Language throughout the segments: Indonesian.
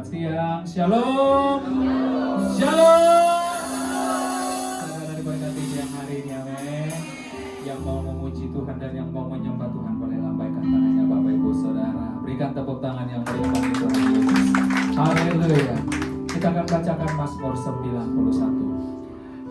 siang. Shalom. Shalom. Saudara diberkati siang hari ini, amin. Yang mau memuji Tuhan dan yang mau menyembah Tuhan boleh lambaikan tangannya Bapak Ibu Saudara. Berikan tepuk tangan yang meriah bagi Tuhan Yesus. Haleluya. Kita akan bacakan Mazmur 91.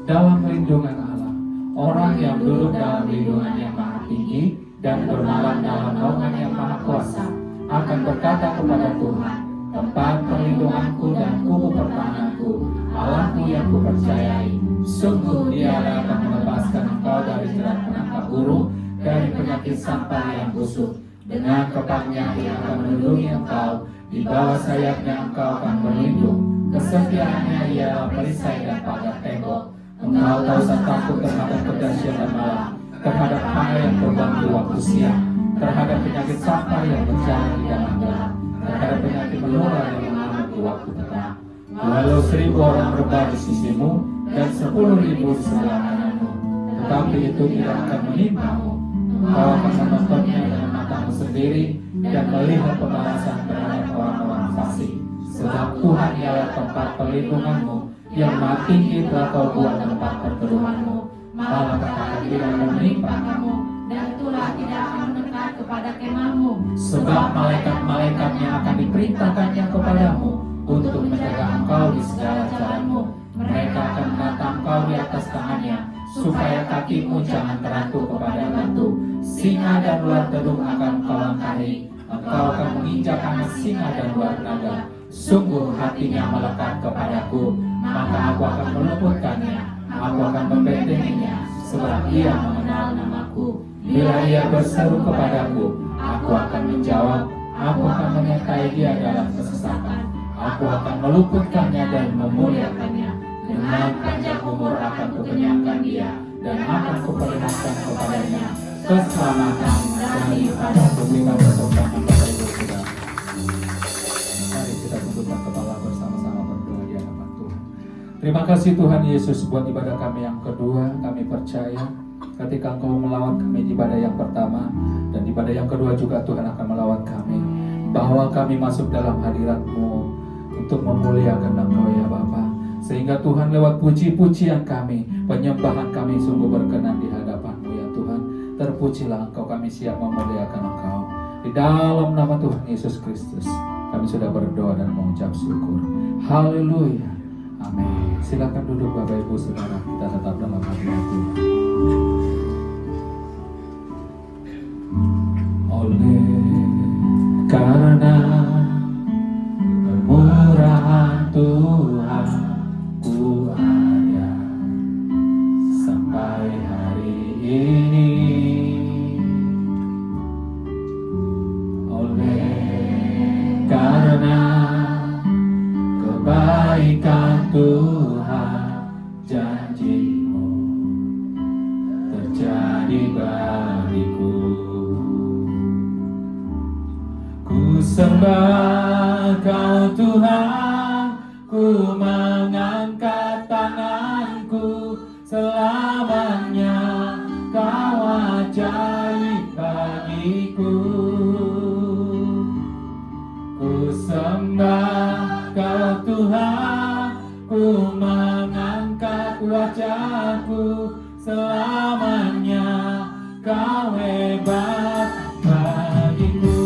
Dalam lindungan Allah, orang yang duduk dalam lindungan yang maha tinggi dan bermalam dalam naungan yang maha kuasa akan berkata kepada Tuhan, tempat perlindunganku dan kubu pertahananku, Allahku yang kupercayai. Sungguh Dia akan melepaskan engkau dari jerat penangkap burung, dari penyakit sampar yang busuk. Dengan kepaknya Ia akan melindungi engkau, di bawah sayapnya engkau akan berlindung. Kesetiaannya ialah perisai dan pagar tembok. Engkau tak usah takut terhadap kedahsyatan malam, terhadap hama yang terbang di waktu siang, terhadap penyakit sampar yang berjalan di dalam gelap, terhadap penyakit menular yang mengamuk di waktu petang. Walau 1000 orang berbaris di sisimu dan 10.000 di sebelah kananmu, tetapi itu tidak akan menimpamu. Engkau akan menontonnya dengan matamu sendiri dan melihat pembalasan terhadap orang-orang fasik. Sebab Tuhan ialah tempat perlindunganmu, yang maha tinggi telah kau buat tempat perteduhanmu. Malah akan tidak menimpa kamu, dan tulah tidak akan mendekat kepada kemahmu. Sebab malaikat-malaikatnya akan diperintahkannya kepadamu untuk menjaga engkau di segala jalanmu. Mereka akan menatang engkau di atas tangannya, supaya kakimu jangan terantuk kepada batu. Singa dan ular tedung akan engkau langkahi. Engkau akan menginjak anak singa dan ular naga. Sungguh hatinya melekat kepadaku, maka aku akan meluputkannya. Aku akan membentenginya, sebab ia mengenal namaku. Bila ia berseru kepadaku, aku akan menjawab. Aku akan menyertai dia dalam kesesakan. Aku akan meluputkannya dan memuliakannya. Dengan panjang umur akan kukenyangkan dia, dan akan kuperlihatkan kepadanya keselamatan daripada keberikan pertolongan kepada Ibu kita. Mari kita tundukkan kepala bersama-sama berdoa di hadapan Tuhan. Terima kasih Tuhan Yesus buat ibadah kami yang kedua. Kami percaya ketika Engkau melawat kami di ibadah yang pertama dan di ibadah yang kedua juga Tuhan akan melawat kami, bahwa kami masuk dalam hadirat-Mu untuk memuliakan Engkau ya Bapa. Sehingga Tuhan lewat puji-pujian kami, penyembahan kami sungguh berkenan di hadapan-Mu ya Tuhan. Terpujilah Engkau, kami siap memuliakan Engkau. Di dalam nama Tuhan Yesus Kristus kami sudah berdoa dan mengucap syukur. Haleluya. Amin. Silakan duduk Bapak Ibu Saudara, kita tetap dalam hadirat Tuhan. Oleh karena kemurahan Tuhan, ku ada sampai hari ini. Oleh karena kebaikan Tuhan, janji-Mu terjadi bagiku. Ku sembah Kau Tuhan, ku mengangkat tanganku, selamanya Kau ajaib bagiku. Ku sembah Kau Tuhan, ku mengangkat wajahku, selamanya Kau hebat bagiku.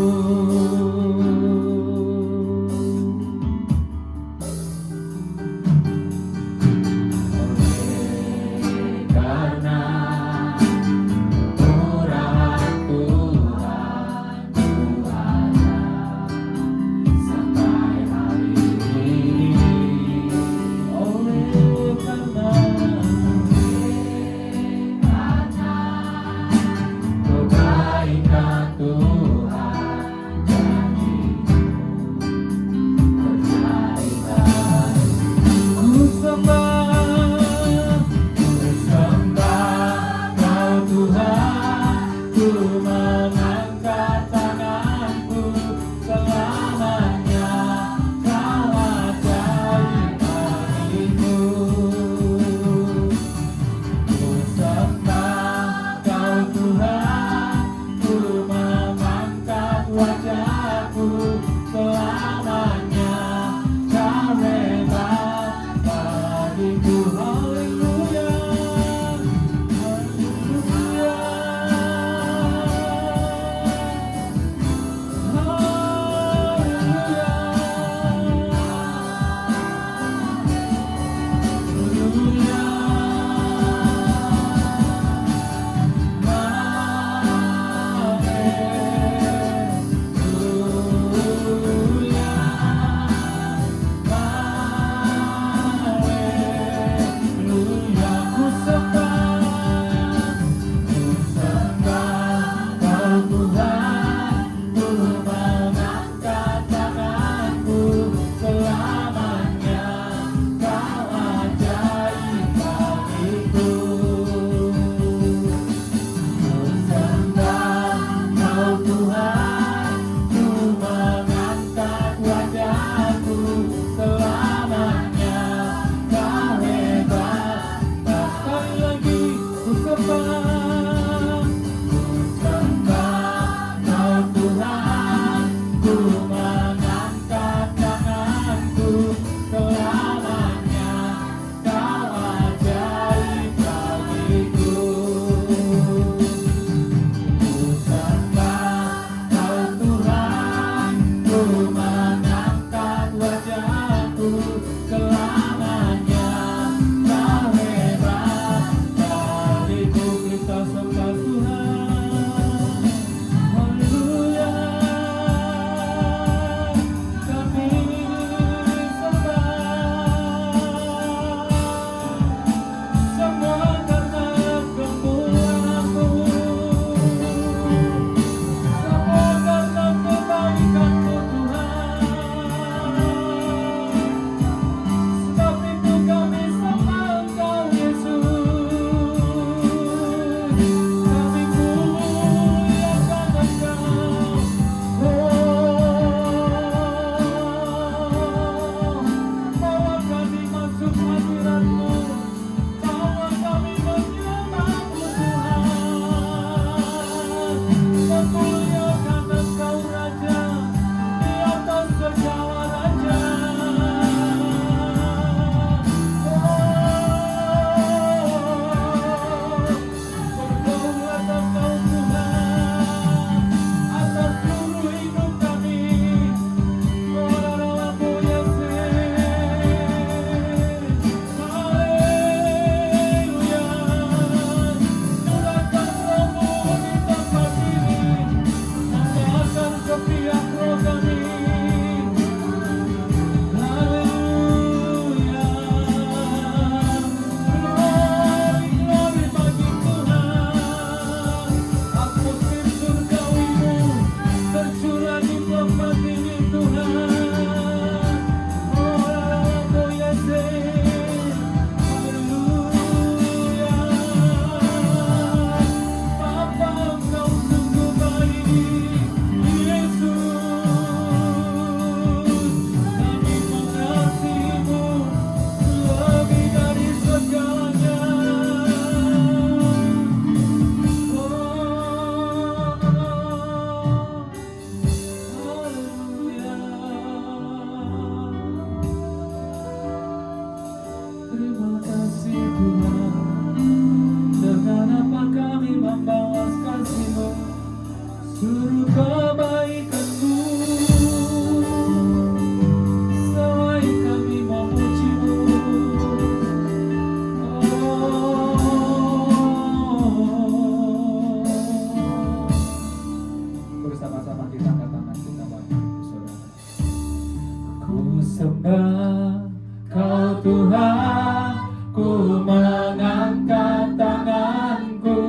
sembah Kau Tuhan, ku mengangkat tanganku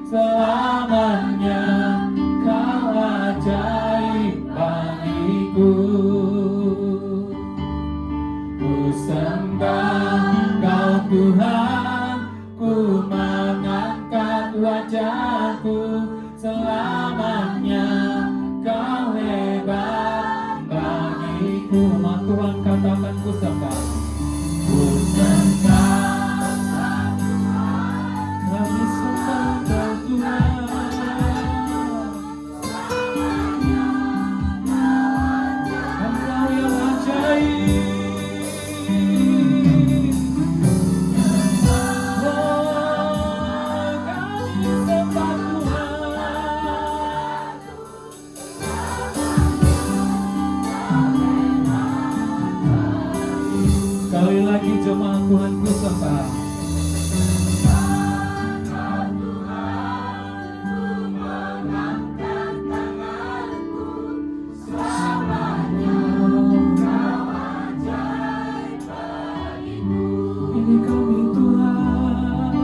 selamanya. Kau ajaib bagiku. Ku sembah Kau Tuhan, ku mengangkat wajahku selamanya. Kau hebat bagiku. Ma Tuhan katakan ku sembah. Ku sembah kami sembah Kau Tuhan. Engkau yang ajaib. Sekali lagi jemaat Tuhan ku sembah. Ini kami Tuhan,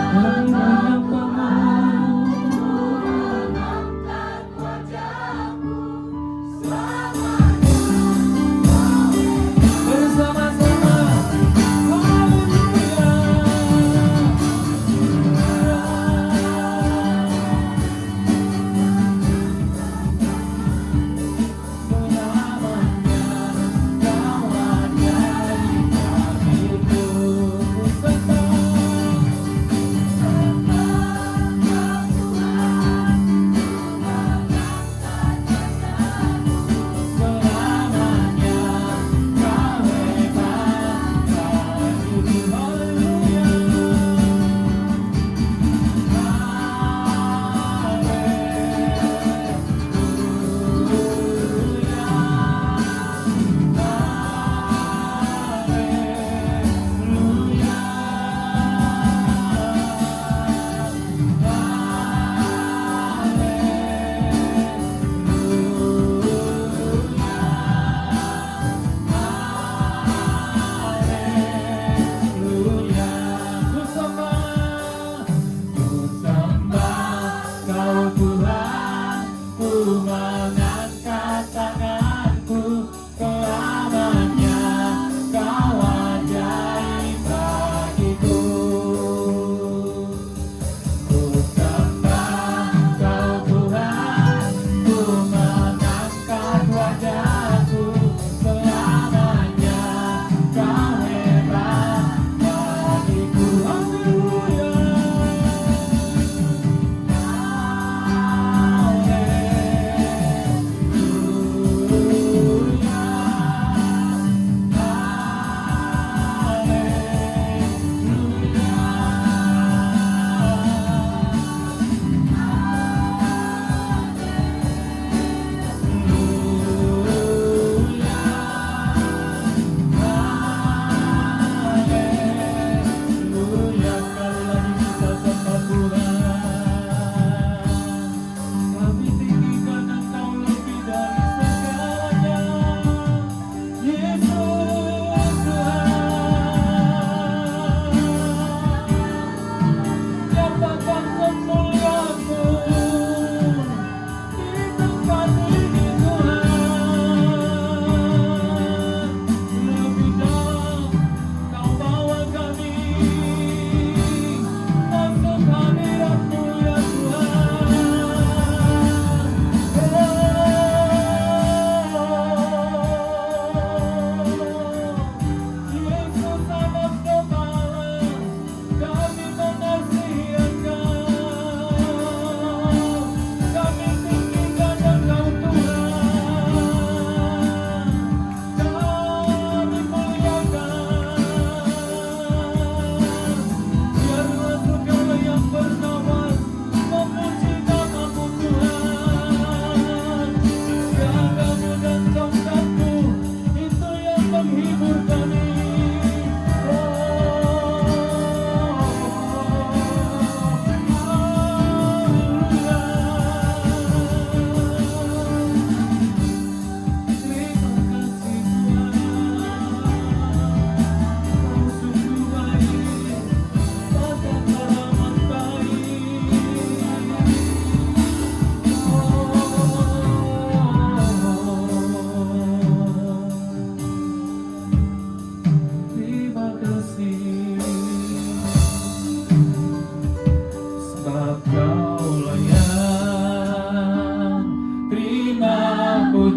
kami bersama-sama. Haleluya.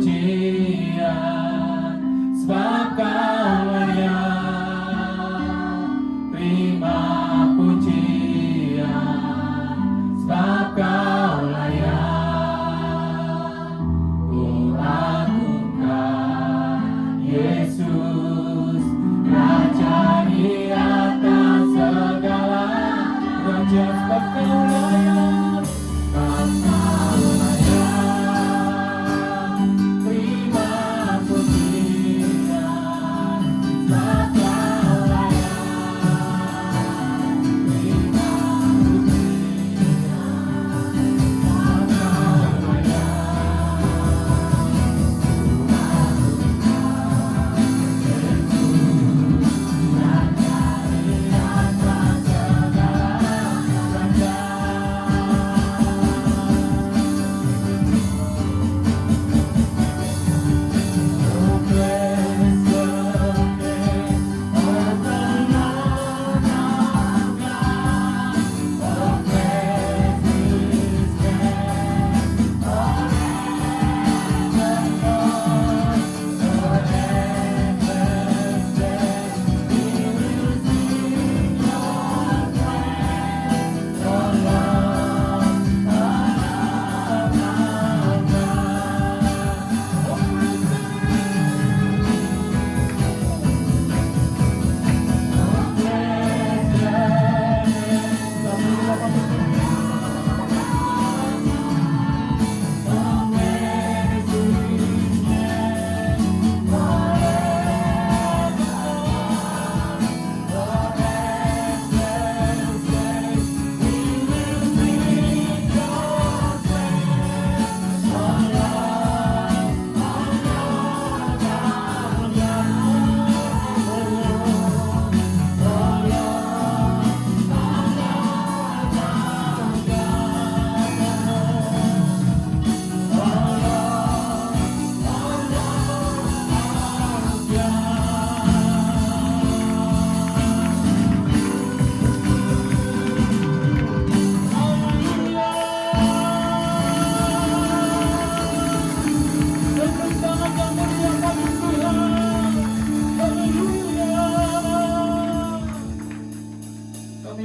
pujian, sebab Kau layak. Terima pujian, sebab Kau layak. Ku agungkan Yesus, Raja di atas segala raja, sebab Kau layak, sebab Kau layak. Terima pujian, sebab Kau layak. Terima pujian, sebab Kau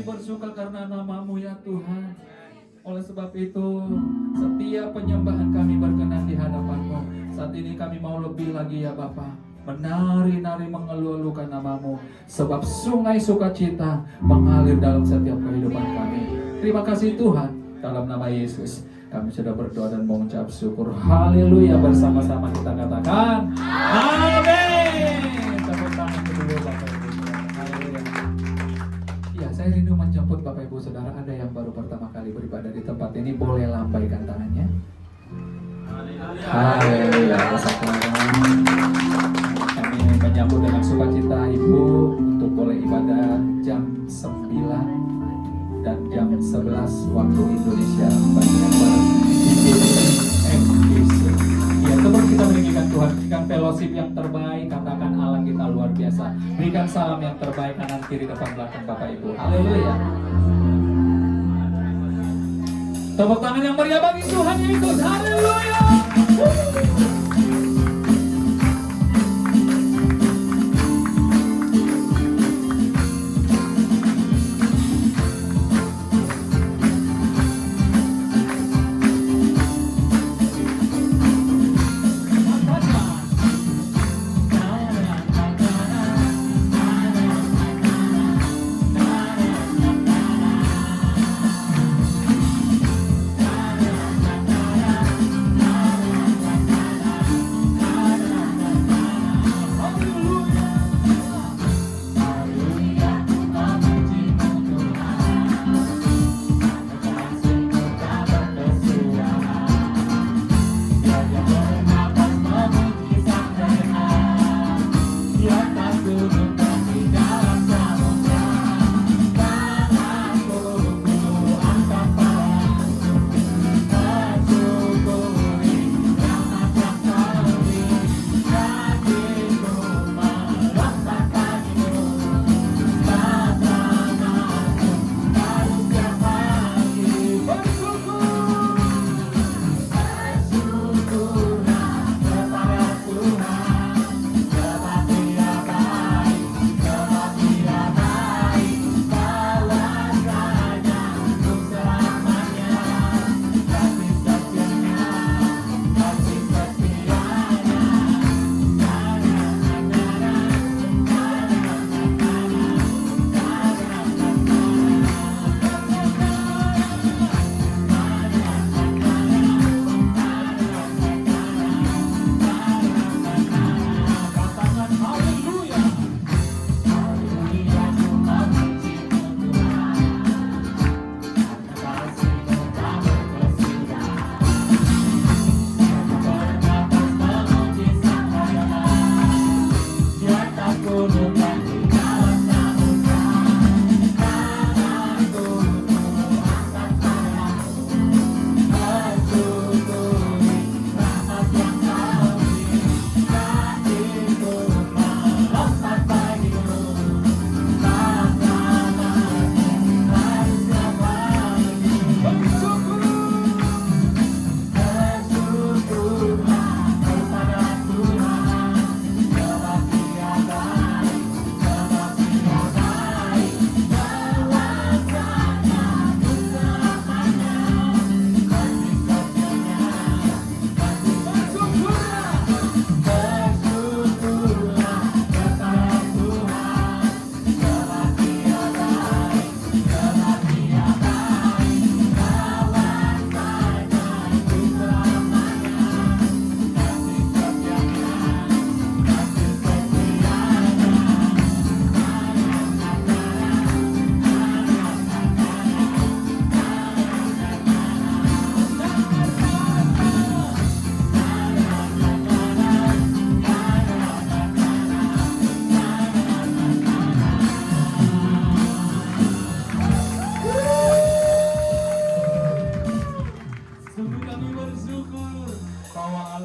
bersyukur karena nama-Mu ya Tuhan. Oleh sebab itu, setiap penyembahan kami berkenan di hadapan-Mu. Saat ini kami mau lebih lagi ya Bapa, menari-nari mengeluh-elukan nama-Mu, sebab sungai sukacita mengalir dalam setiap kehidupan kami. Terima kasih Tuhan, dalam nama Yesus kami sudah berdoa dan mengucap syukur. Haleluya, bersama-sama kita katakan amin. Tepuk tangan kedua Bapak Ibu. Haleluya. Ya, saya rindu menjemput Bapak Ibu Saudara. Ada yang baru pertama kali beribadah di tempat ini, boleh lambaikan tangannya. Haleluya. Kami menyambut dengan sukacita Ibu untuk boleh ibadah jam 9 dan jam 11 waktu Indonesia bagian barat di MBC. Ya, tetap kita meninggikan Tuhan, berikan fellowship yang terbaik, katakan Allah kita luar biasa. Berikan salam yang terbaik kanan kiri depan belakang Bapak Ibu. Haleluya. Tepuk tangan yang meriah bagi Tuhan Yesus. Haleluya.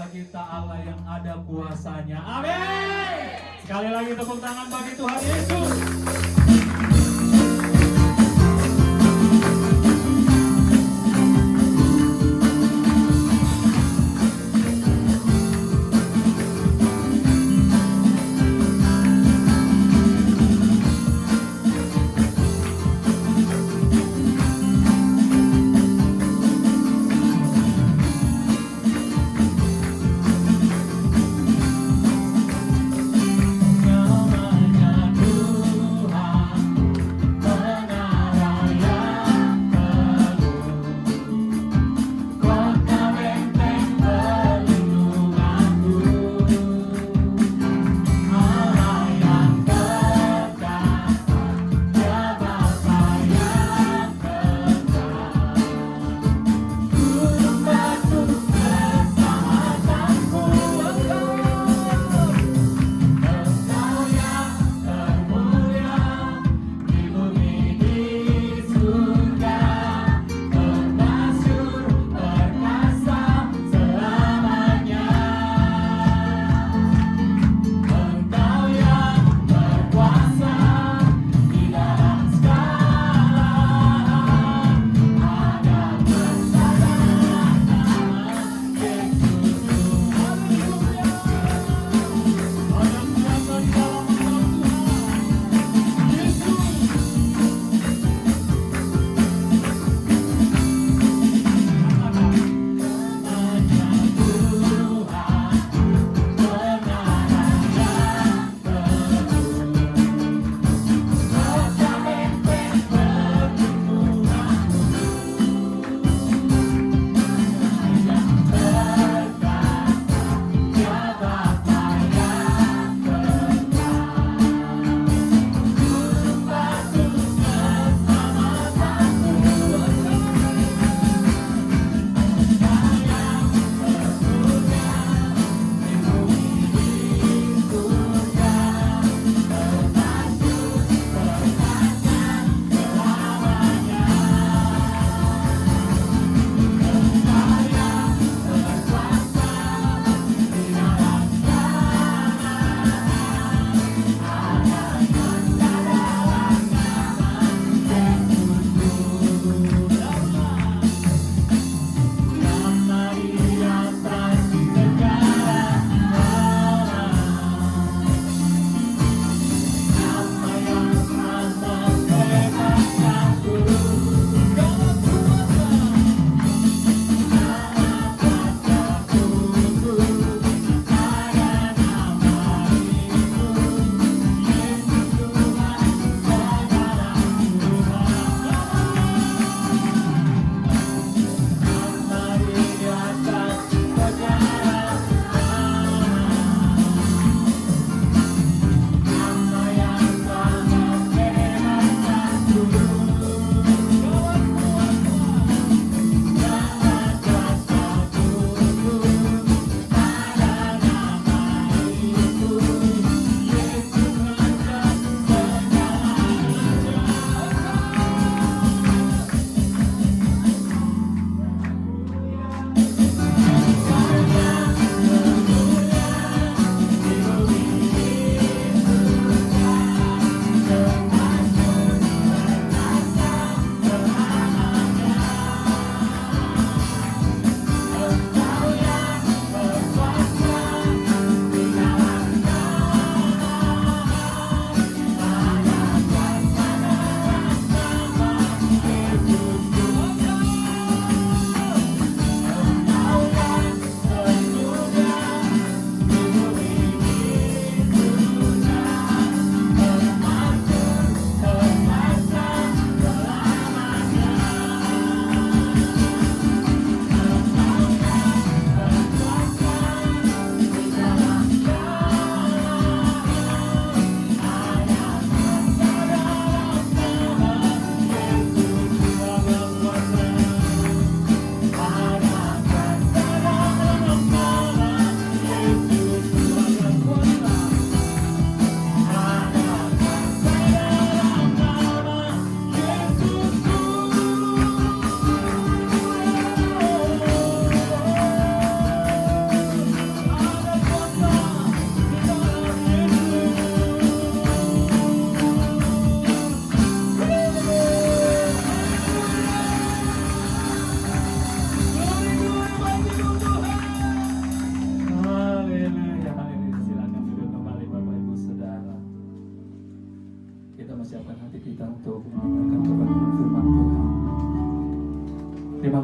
Allah kita Allah yang ada kuasanya. Amin. Sekali lagi tepuk tangan bagi Tuhan Yesus. Namanya Tuhan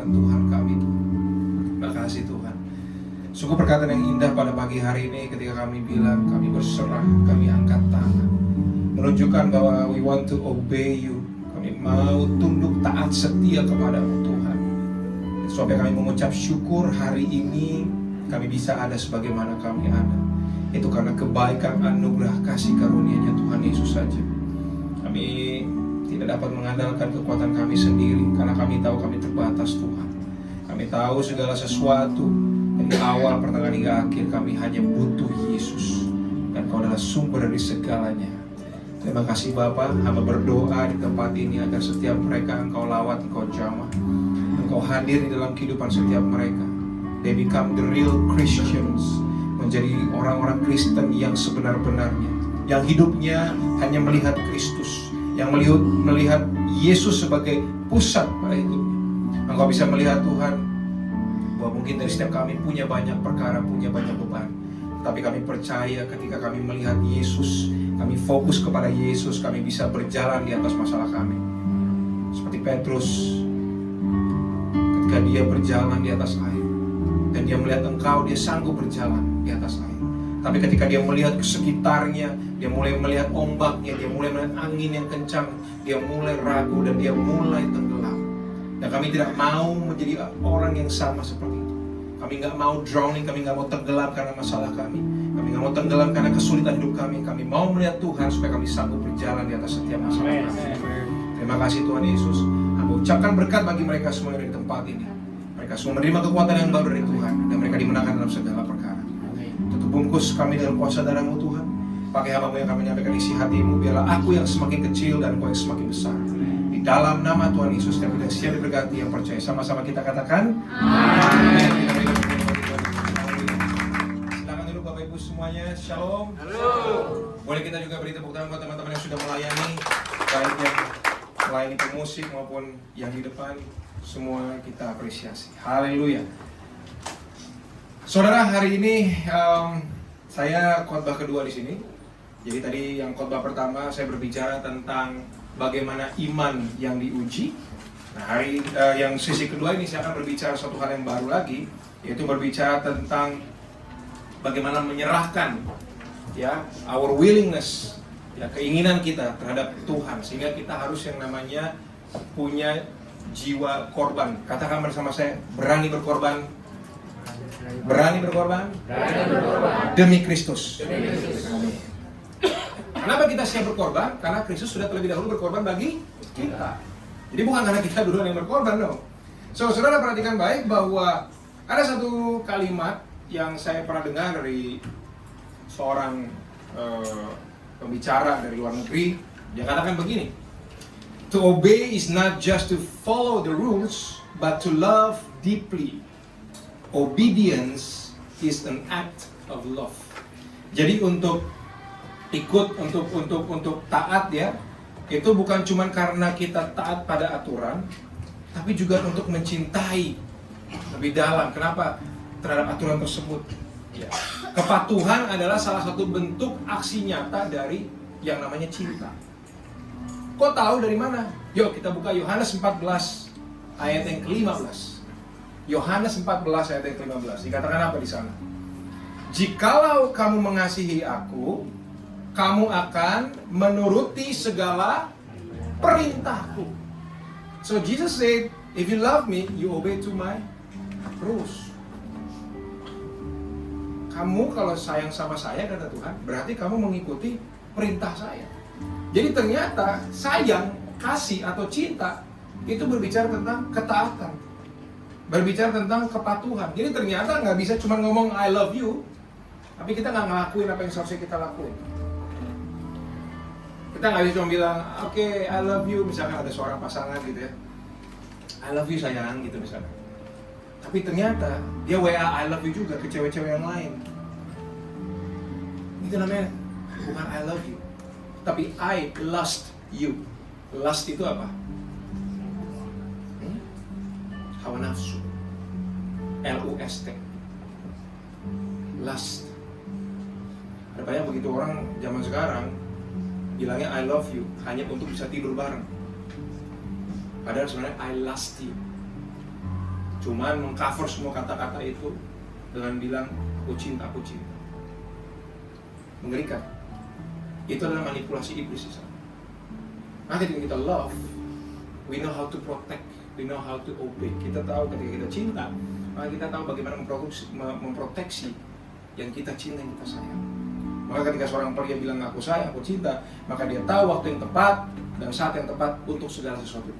dengan Tuhan kami. Terima kasih Tuhan. Sungguh perkataan yang indah pada pagi hari ini ketika kami bilang kami berserah, kami angkat tangan, menunjukkan bahwa we want to obey you. Kami mau tunduk taat setia kepadamu Tuhan. Sampai kami mengucap syukur hari ini kami bisa ada sebagaimana kami ada. Itu karena kebaikan, anugerah, kasih karunia-Nya Tuhan Yesus saja. Kami tidak dapat mengandalkan kekuatan kami sendiri karena kami tahu kami terbatas Tuhan. Kami tahu segala sesuatu dari awal, pertengahan hingga akhir kami hanya butuh Yesus, dan Kau adalah sumber dari segalanya. Terima kasih Bapa, hamba berdoa di tempat ini agar setiap mereka Engkau lawat, Engkau jamah, Engkau hadir di dalam kehidupan setiap mereka. They become the real Christians, menjadi orang-orang Kristen yang sebenar-benarnya, yang hidupnya hanya melihat Kristus, yang melihat Yesus sebagai pusat pada hidupnya. Engkau bisa melihat Tuhan bahwa mungkin dari setiap kami punya banyak perkara, punya banyak beban, tapi kami percaya ketika kami melihat Yesus, kami fokus kepada Yesus, kami bisa berjalan di atas masalah kami. Seperti Petrus ketika dia berjalan di atas air dan dia melihat Engkau, dia sanggup berjalan di atas air. Tapi ketika dia melihat ke sekitarnya, dia mulai melihat ombaknya, dia mulai melihat angin yang kencang, dia mulai ragu dan dia mulai tenggelam. Dan kami tidak mau menjadi orang yang sama seperti itu. Kami nggak mau drowning, kami nggak mau tenggelam karena masalah kami. Kami nggak mau tenggelam karena kesulitan hidup kami. Kami mau melihat Tuhan supaya kami sanggup berjalan di atas setiap masalah kami. Terima kasih Tuhan Yesus. Kami ucapkan berkat bagi mereka semua yang ada di tempat ini. Mereka semua menerima kekuatan yang baru dari Tuhan dan mereka dimenangkan dalam segala perkara. Tutup bungkus kami dalam kuasa darah-Mu Tuhan. Pakai hamba-Mu yang kami menyampaikan isi hati-Mu. Biarlah aku yang semakin kecil dan Engkau yang semakin besar. Di dalam nama Tuhan Yesus yang tidak siap diberkati yang percaya. Sama-sama kita katakan amin. Silakan dulu Bapak Ibu semuanya. Shalom. Boleh kita juga beri tepuk tangan buat teman-teman yang sudah melayani, baik yang melayani pemusik maupun yang di depan. Semua kita apresiasi. Haleluya. Saudara, hari ini saya khotbah kedua di sini. Jadi tadi yang khotbah pertama saya berbicara tentang bagaimana iman yang diuji. Nah, hari yang sesi kedua ini saya akan berbicara suatu hal yang baru lagi, yaitu berbicara tentang bagaimana menyerahkan ya our willingness, ya keinginan kita terhadap Tuhan, sehingga kita harus yang namanya punya jiwa korban. Katakan bersama saya, berani berkorban. Berani berkorban. Demi Kristus. Kenapa kita siap berkorban? Karena Kristus sudah terlebih dahulu berkorban bagi kita. Jadi bukan karena kita duluan yang berkorban, no. So, saudara perhatikan baik bahwa ada satu kalimat yang saya pernah dengar dari seorang pembicara dari luar negeri. Dia katakan begini, to obey is not just to follow the rules, but to love deeply. Obedience is an act of love. Jadi untuk ikut, untuk taat ya, itu bukan cuma karena kita taat pada aturan, tapi juga untuk mencintai lebih dalam. Kenapa? Terhadap aturan tersebut. Ya. Kepatuhan adalah salah satu bentuk aksi nyata dari yang namanya cinta. Kok tahu dari mana? Yuk kita buka Yohanes 14 ayat yang ke-15. Yohanes 14 ayat yang ke-15. Dikatakan apa di sana? Jikalau kamu mengasihi aku, kamu akan menuruti segala perintahku. So Jesus said, if you love me, you obey to my rules. Kamu kalau sayang sama saya, kata Tuhan, berarti kamu mengikuti perintah saya. Jadi ternyata sayang, kasih atau cinta itu berbicara tentang ketaatan, berbicara tentang kepatuhan. Jadi ternyata nggak bisa cuma ngomong I love you, tapi kita nggak ngelakuin apa yang seharusnya kita lakuin. Kita nggak bisa cuma bilang, oke, I love you, misalkan ada seorang pasangan gitu ya, I love you sayang gitu misalkan. Tapi ternyata dia WA I love you juga ke cewek-cewek yang lain. Itu namanya bukan I love you, tapi I lust you. Lust itu apa? Hawa nafsu. L-U-S-T. Lust. Ada banyak begitu orang zaman sekarang bilangnya I love you hanya untuk bisa tidur bareng. Padahal sebenarnya I lust you. cuman mengcover semua kata-kata itu dengan bilang aku cinta, aku cinta. Mengerikan. Itu adalah manipulasi iblis di sana. Nah, ketika kita love, we know how to protect, we know how to obey. Kita tahu ketika kita cinta, maka kita tahu bagaimana memproteksi yang kita cinta, yang kita sayang. Maka ketika seorang pria bilang aku sayang, aku cinta, maka dia tahu waktu yang tepat dan saat yang tepat untuk segala sesuatu.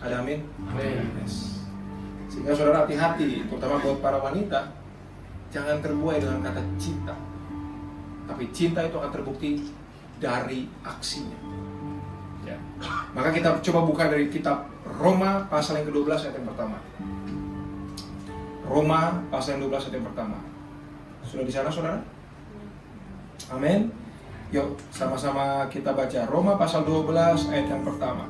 Ada amin? Amin. Yes. Sehingga saudara hati-hati, terutama buat para wanita, jangan terbuai dengan kata cinta. Tapi cinta itu akan terbukti dari aksinya. Ya. Maka kita coba buka dari kitab Roma pasal yang ke-12 ayat yang pertama. Roma pasal yang 12 ayat yang pertama. Sudah di sana saudara? Amin. Yuk sama-sama kita baca Roma pasal 12 ayat yang pertama.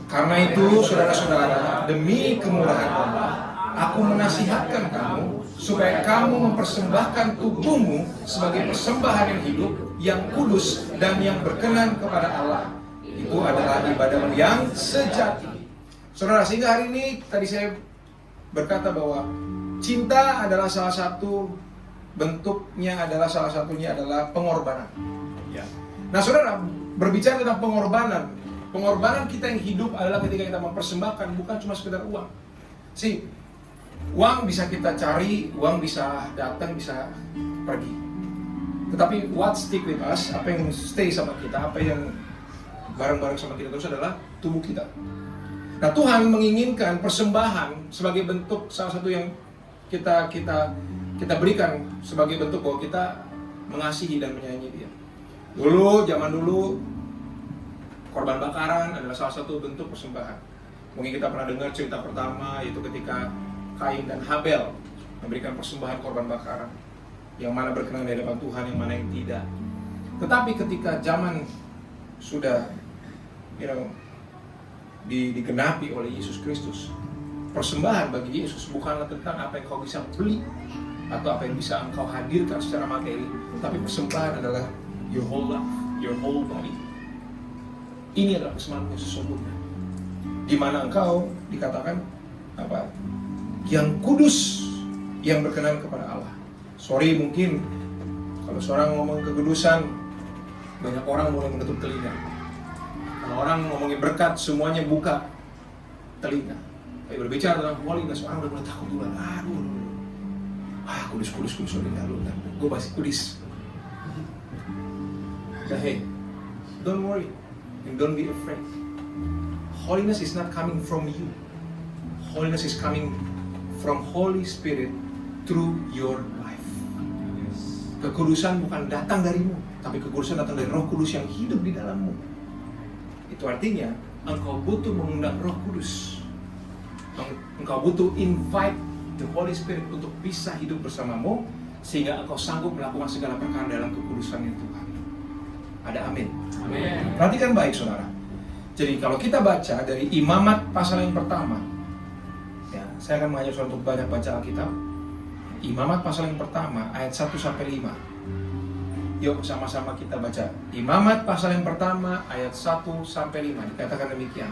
Karena itu saudara-saudara, demi kemurahan Allah, aku menasihatkan kamu supaya kamu mempersembahkan tubuhmu sebagai persembahan yang hidup, yang kudus dan yang berkenan kepada Allah. Itu adalah ibadah yang sejati. Saudara, sehingga hari ini tadi saya berkata bahwa cinta adalah salah satu bentuknya, adalah salah satunya adalah pengorbanan. Ya. Nah, saudara, berbicara tentang pengorbanan kita yang hidup adalah ketika kita mempersembahkan bukan cuma sekedar uang. Uang bisa kita cari, uang bisa datang, bisa pergi. Tetapi what stick with us, apa yang stay sama kita, apa yang bareng-bareng sama kita terus adalah tubuh kita. Nah, Tuhan menginginkan persembahan sebagai bentuk salah satu yang kita berikan sebagai bentuk bahwa kita mengasihi dan menyayangi Dia. Zaman dulu korban bakaran adalah salah satu bentuk persembahan. Mungkin kita pernah dengar cerita pertama, yaitu ketika Kain dan Habel memberikan persembahan korban bakaran, yang mana berkenan di hadapan Tuhan, yang mana yang tidak. Tetapi ketika zaman sudah digenapi oleh Yesus Kristus, persembahan bagi Yesus bukanlah tentang apa yang kau bisa beli atau apa yang bisa engkau hadirkan secara materi, tapi persembahan adalah your whole life, your whole body. Ini adalah persembahan yang sesungguhnya, di mana engkau dikatakan apa? Yang kudus, yang berkenan kepada Allah. Sorry, mungkin kalau seorang ngomong kekudusan, banyak orang mulai menutup telinga. Kalau orang ngomongin berkat, semuanya buka telinga. Tapi berbicara tentang holiness, orang udah mulai takut dulu. Kudus, gue pasti kudus. Hey, don't worry and don't be afraid. Holiness is not coming from you. Holiness is coming from Holy Spirit through your life. Kekudusan bukan datang darimu, tapi kekudusan datang dari Roh Kudus yang hidup di dalammu. Itu artinya engkau butuh mengundang Roh Kudus. Engkau butuh invite the Holy Spirit untuk bisa hidup bersamamu, sehingga engkau sanggup melakukan segala perkara dalam kekudusan Tuhan. Ada amin? Amin. Perhatikan baik saudara. Jadi kalau kita baca dari Imamat pasal yang pertama, ya, saya akan mengajak saudara untuk banyak baca Alkitab. Imamat pasal yang pertama ayat 1-5. Yuk sama-sama kita baca. Imamat pasal yang pertama ayat 1-5. Dikatakan demikian.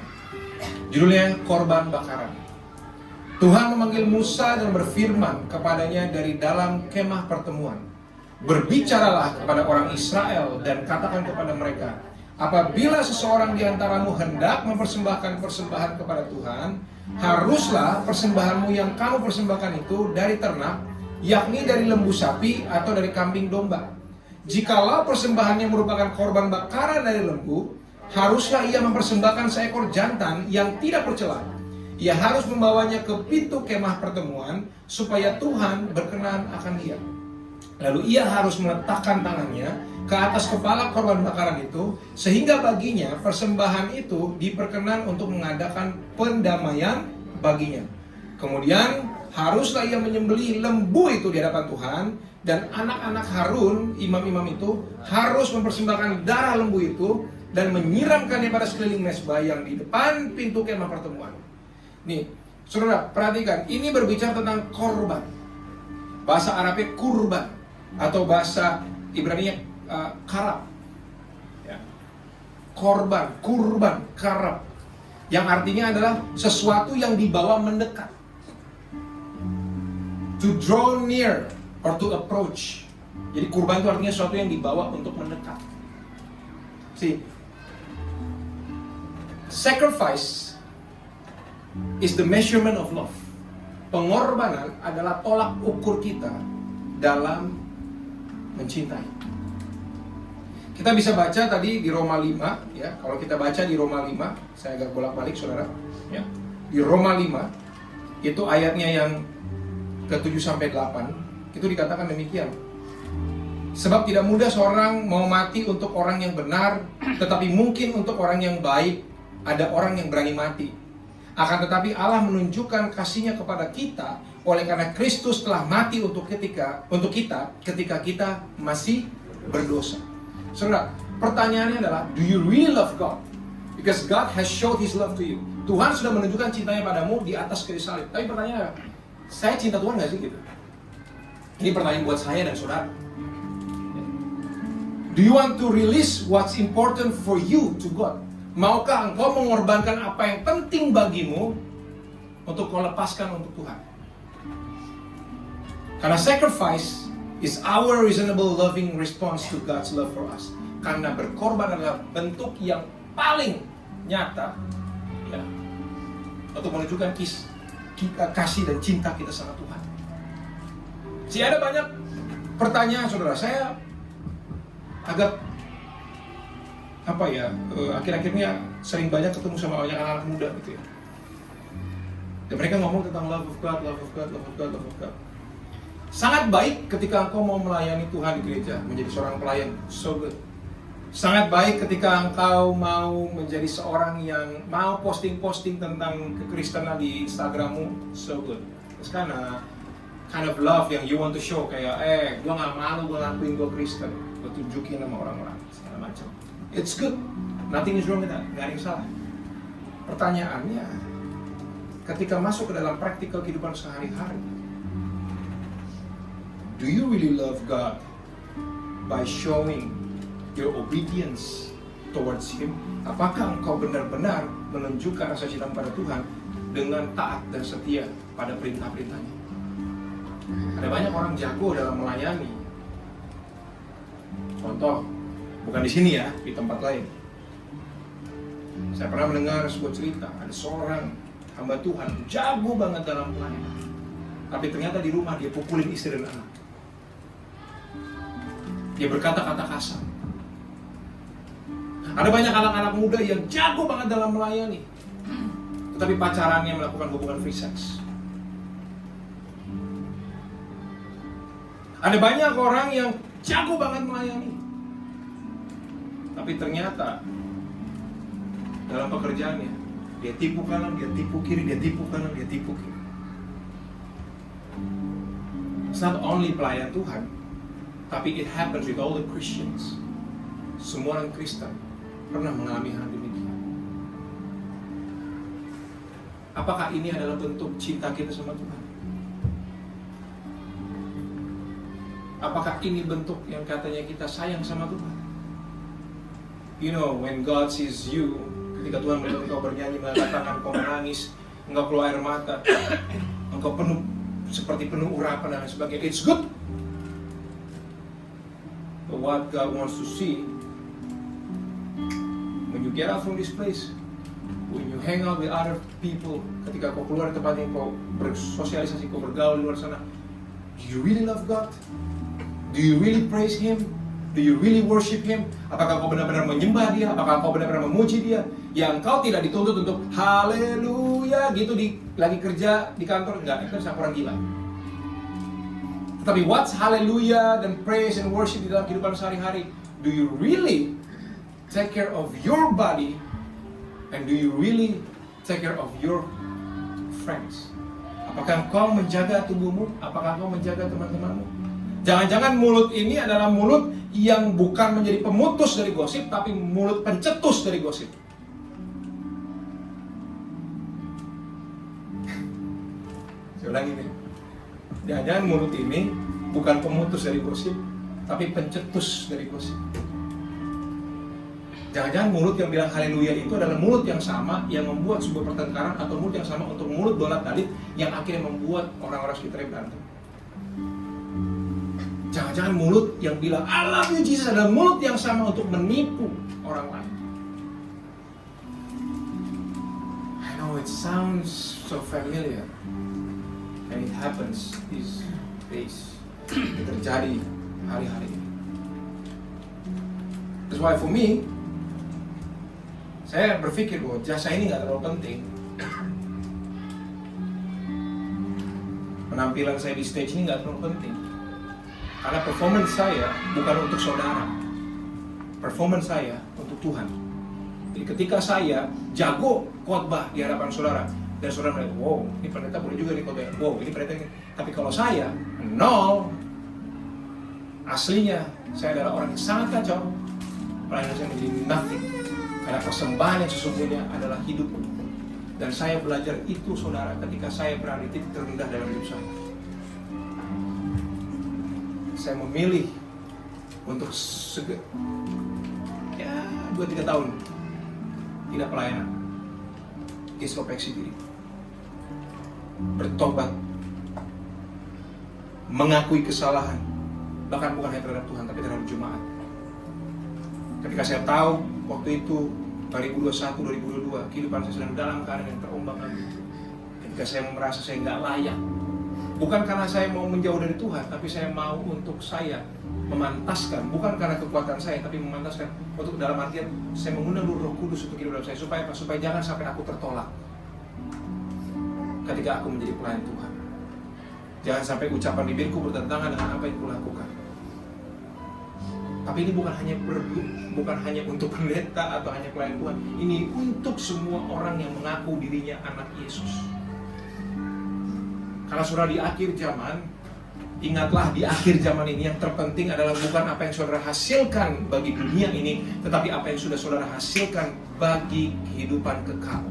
Judulnya korban bakaran. Tuhan memanggil Musa dan berfirman kepadanya dari dalam kemah pertemuan. Berbicaralah kepada orang Israel dan katakan kepada mereka, apabila seseorang di antaramu hendak mempersembahkan persembahan kepada Tuhan, haruslah persembahanmu yang kamu persembahkan itu dari ternak, yakni dari lembu sapi atau dari kambing domba. Jikalau persembahannya merupakan korban bakaran dari lembu, haruslah ia mempersembahkan seekor jantan yang tidak bercela. Ia harus membawanya ke pintu kemah pertemuan supaya Tuhan berkenan akan dia. Lalu ia harus meletakkan tangannya ke atas kepala korban bakaran itu, sehingga baginya persembahan itu diperkenan untuk mengadakan pendamaian baginya. Kemudian haruslah ia menyembelih lembu itu di hadapan Tuhan, dan anak-anak Harun, imam-imam itu, harus mempersembahkan darah lembu itu dan menyiramkannya pada sekeliling mezbah yang di depan pintu kemah pertemuan. Nih, saudara, perhatikan, ini berbicara tentang korban. Bahasa Arabnya kurban, atau bahasa Ibraninya karab. Ya. Korban, kurban, karab, yang artinya adalah sesuatu yang dibawa mendekat. To draw near or to approach. Jadi kurban itu artinya sesuatu yang dibawa untuk mendekat. See, sacrifice is the measurement of love. Pengorbanan adalah tolak ukur kita dalam mencintai. Kita bisa baca tadi di Roma 5, ya. Kalau kita baca di Roma 5, saya agak bolak-balik saudara, ya. Di Roma 5 itu ayatnya yang ke-7 sampai 8 itu dikatakan demikian. Sebab tidak mudah seorang mau mati untuk orang yang benar, tetapi mungkin untuk orang yang baik ada orang yang berani mati. Akan tetapi Allah menunjukkan kasih-Nya kepada kita oleh karena Kristus telah mati untuk kita ketika kita masih berdosa. Saudara, pertanyaannya adalah, do you really love God? Because God has showed His love to you. Tuhan sudah menunjukkan cintanya padamu di atas kayu salib. Tapi pertanyaannya, saya cinta Tuhan nggak sih gitu? Ini pertanyaan buat saya dan saudara. Do you want to release what's important for you to God? Maukah engkau mengorbankan apa yang penting bagimu untuk kau lepaskan untuk Tuhan? Karena sacrifice is our reasonable loving response to God's love for us. Karena berkorban adalah bentuk yang paling nyata, ya, untuk menunjukkan kasih dan cinta kita sama Tuhan. Jadi ada banyak pertanyaan saudara. Saya agak akhir-akhirnya sering banyak ketemu sama banyak anak-anak muda gitu ya. Dan mereka ngomong tentang love of God, love of God, love of God, love of God. Sangat baik ketika engkau mau melayani Tuhan di gereja, menjadi seorang pelayan, so good. Sangat baik ketika engkau mau menjadi seorang yang mau posting-posting tentang kekristenan di Instagrammu, so good. Terus karena kind of love yang you want to show, kayak gua gak malu gua ngakuin gua Kristen, gua tunjukin sama orang-orang segala macam. It's good, nothing is wrong with that, gak ada yang salah. Pertanyaannya, ketika masuk ke dalam praktikal kehidupan sehari-hari, do you really love God by showing your obedience towards Him? Apakah engkau benar-benar menunjukkan rasa cinta pada Tuhan dengan taat dan setia pada perintah-perintahnya? Ada banyak orang jago dalam melayani. Contoh, bukan di sini ya, di tempat lain. Saya pernah mendengar sebuah cerita, ada seorang hamba Tuhan jago banget dalam pelayanan, tapi ternyata di rumah dia pukulin istri dan anak. Dia berkata-kata kasar. Ada banyak anak-anak muda yang jago banget dalam melayani, tetapi pacarannya melakukan hubungan free sex. Ada banyak orang yang jago banget melayani, tapi ternyata dalam pekerjaannya dia tipu kanan, dia tipu kiri, dia tipu kanan, dia tipu kiri. It's not only pelayan Tuhan, tapi it happens with all the Christians. Semua orang Kristen pernah mengalami hal demikian. Apakah ini adalah bentuk cinta kita sama Tuhan? Apakah ini bentuk yang katanya kita sayang sama Tuhan? You know, when God sees you, ketika Tuhan melihat engkau bernyanyi, mengatakan engkau menangis, engkau keluar air mata, engkau seperti penuh urapan dan sebagainya, it's good. But what God wants to see, when you get out from this place, when you hang out with other people, ketika kau keluar dari tempat yang kau bersosialisasi, kau bergaul di luar sana, do you really love God? Do you really praise Him? Do you really worship Him? Apakah kau benar-benar menyembah Dia? Apakah kau benar-benar memuji Dia? Yang kau tidak dituntut untuk haleluya gitu lagi kerja di kantor, enggak, itu sama orang gila. Tetapi what's haleluya dan praise and worship di dalam kehidupan sehari-hari? Do you really take care of your body? And do you really take care of your friends? Apakah kau menjaga tubuhmu? Apakah kau menjaga teman-temanmu? Jangan-jangan mulut ini adalah mulut yang bukan menjadi pemutus dari gosip, tapi mulut pencetus dari gosip. Saya ulangi nih. Jangan-jangan mulut ini bukan pemutus dari gosip, tapi pencetus dari gosip. Jangan-jangan mulut yang bilang haleluya itu adalah mulut yang sama yang membuat sebuah pertengkaran, atau mulut yang sama untuk mulut dolat dalit yang akhirnya membuat orang-orang sekitarnya berantem. Jangan-jangan mulut yang bilang I love you Jesus adalah mulut yang sama untuk menipu orang lain. I know it sounds so familiar, and it happens these days. Itu terjadi hari-hari ini. That's why for me, saya berpikir bahwa jasa ini nggak terlalu penting. Penampilan saya di stage ini nggak terlalu penting. Karena performance saya bukan untuk saudara. Performance saya untuk Tuhan. Jadi ketika saya jago khotbah di hadapan saudara, dan saudara melihat, wow, ini pendeta boleh juga di khotbah. Wow, ini pendeta ini. Tapi kalau saya nol, aslinya saya adalah orang yang sangat kacau. Pelayanan saya menjadi nothing. Karena persembahan yang sesungguhnya adalah hidup. Dan saya belajar itu, saudara, ketika saya berada di titik terendah dalam hidup saya. Saya memilih untuk 2-3 tahun tidak pelayanan, introspeksi diri, bertobat, mengakui kesalahan, bahkan bukan hanya terhadap Tuhan tapi terhadap jemaat. Ketika saya tahu waktu itu 2021-2022 kehidupan saya sedang dalam keadaan yang terombang-ambing, ketika saya merasa saya nggak layak, bukan karena saya mau menjauh dari Tuhan, tapi saya mau untuk saya memantaskan, bukan karena kekuatan saya, tapi memantaskan untuk dalam artian saya mengundang Roh Kudus untuk hidup dalam saya, supaya apa? Supaya jangan sampai aku tertolak ketika aku menjadi pelayan Tuhan. Jangan sampai ucapan bibirku bertentangan dengan apa yang kulakukan. Tapi ini bukan hanya untuk pendeta atau hanya pelayan Tuhan. Ini untuk semua orang yang mengaku dirinya anak Yesus. Karena saudara, di akhir zaman, ingatlah, di akhir zaman ini yang terpenting adalah bukan apa yang saudara hasilkan bagi dunia ini, tetapi apa yang sudah saudara hasilkan bagi kehidupan kekal.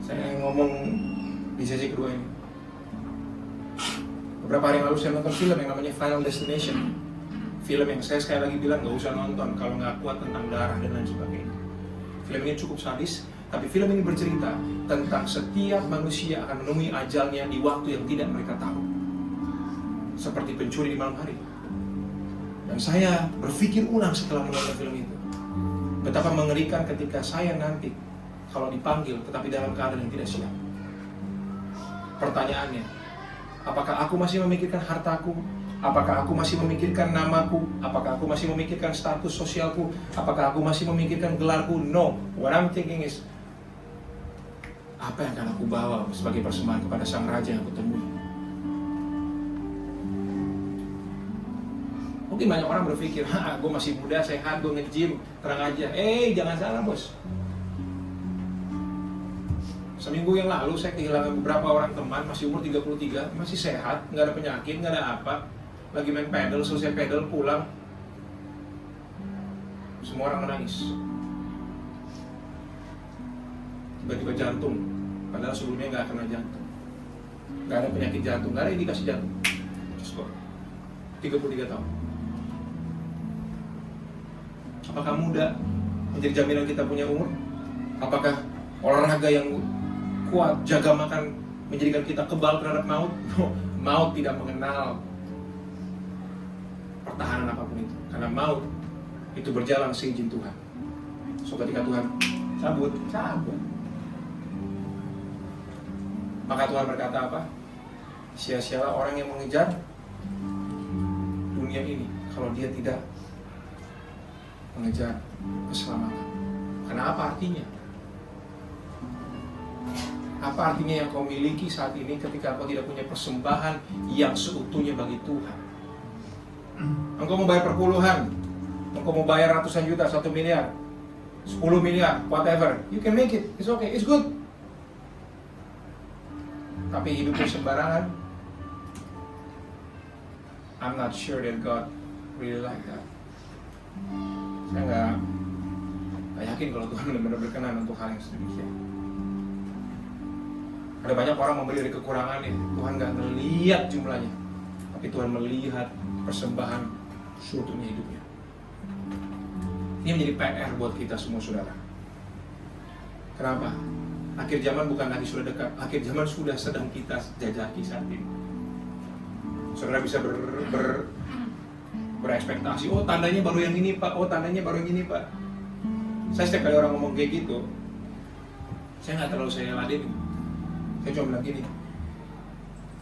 Saya ngomong di sesi kedua ini. Beberapa hari yang lalu saya nonton film yang namanya Final Destination. Film yang saya sekali lagi bilang gak usah nonton kalau gak kuat tentang darah dan lain sebagainya. Film ini cukup sadis, tapi film ini bercerita tentang setiap manusia akan menemui ajalnya di waktu yang tidak mereka tahu. Seperti pencuri di malam hari. Dan saya berpikir ulang setelah menonton film itu. Betapa mengerikan ketika saya nanti kalau dipanggil tetapi dalam keadaan yang tidak siap. Pertanyaannya, apakah aku masih memikirkan hartaku? Apakah aku masih memikirkan namaku? Apakah aku masih memikirkan status sosialku? Apakah aku masih memikirkan gelarku? No. What I'm thinking is, apa yang akan aku bawa sebagai persembahan kepada Sang Raja yang aku temui? Mungkin banyak orang berpikir, gue masih muda, sehat, gue nge-gym, tenang aja. Jangan salah, bos. Seminggu yang lalu saya kehilangan beberapa orang teman, masih umur 33, masih sehat, nggak ada penyakit, nggak ada apa. Lagi main pedal, selesai pedal, pulang. Semua orang menangis. Tiba-tiba jantung, padahal sebelumnya nggak kena jantung. Nggak ada penyakit jantung, nggak ada indikasi jantung. Just go. 33 tahun. Apakah muda menjadi jaminan kita punya umur? Apakah olahraga yang kuat, jaga makan menjadikan kita kebal terhadap maut? Maut tidak mengenal pertahanan apapun itu, karena maut itu berjalan seizin Tuhan. So ketika Tuhan cabut. Maka Tuhan berkata apa? Sia-sialah orang yang mengejar dunia ini kalau dia tidak mengejar keselamatan. Karena apa artinya? Apa artinya yang kau miliki saat ini ketika kau tidak punya persembahan yang seutuhnya bagi Tuhan? Engkau mau bayar perpuluhan, engkau mau bayar ratusan juta, 1 miliar, 10 miliar, whatever, you can make it, it's okay, it's good. Tapi hidupnya sembarangan, I'm not sure that God really like that. Saya nggak yakin kalau Tuhan benar-benar berkenan untuk hal yang sedemikian. Ada banyak orang memberi dari kekurangannya, Tuhan nggak melihat jumlahnya, tapi Tuhan melihat persembahan seutuhnya hidupnya. Ini menjadi PR buat kita semua, saudara. Kenapa? Akhir zaman bukan lagi sudah dekat, akhir zaman sudah sedang kita jajaki saat ini. Saudara bisa berekspektasi, oh tandanya baru yang ini Pak, oh tandanya baru yang ini Pak. Saya setiap kali orang ngomong kayak gitu, saya nggak terlalu saya ladenin. Saya cuma bilang gini,